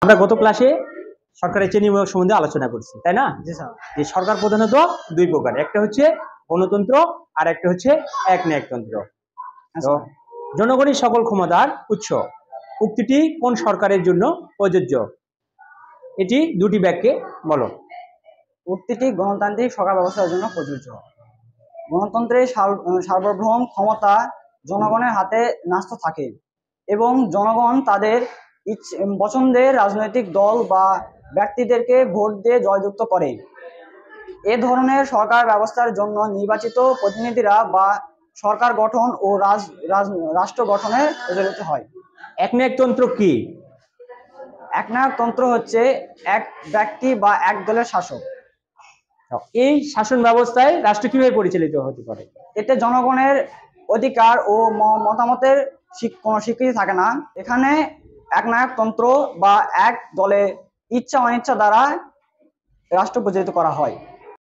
আমরা গত ক্লাসে সরকারের শ্রেণী বিভাগ সম্বন্ধে আলোচনা করছি, তাই না? জি স্যার। যে সরকার প্রধানত দুই প্রকার, একটা হচ্ছে গণতন্ত্র আর একটা হচ্ছে একনায়কতন্ত্র। তো জনগণই সকল ক্ষমতার উৎস উক্তিটি কোন সরকারের জন্য প্রযোজ্য? এটি দুটি বাক্যে বলো। উক্তিটি গণতান্ত্রিক সরকার ব্যবস্থার জন্য প্রযোজ্য। গণতন্ত্রের সার্বভৌম ক্ষমতা জনগণের হাতে ন্যস্ত থাকে এবং জনগণ তাদের পছন্দের রাজনৈতিক দল বা ব্যক্তিদেরকে ভোট দিয়ে জয়যুক্ত করে। এ ধরনের সরকার ব্যবস্থার জন্য নির্বাচিত প্রতিনিধিরা বা সরকার গঠন ও রাষ্ট্র গঠনে প্রচলিত হয়। একনায়কতন্ত্র কি? একনায়কতন্ত্র হচ্ছে এক ব্যক্তি বা এক দলের শাসক। এই শাসন ব্যবস্থায় রাষ্ট্র কিভাবে পরিচালিত হতে পারে? এতে জনগণের অধিকার ও মতামতের কোনো স্বীকৃতি থাকে না। এখানে একনায়কতন্ত্র বা এক দলের ইচ্ছা অনিচ্ছা দ্বারা রাষ্ট্র পরিচালিত করা হয়।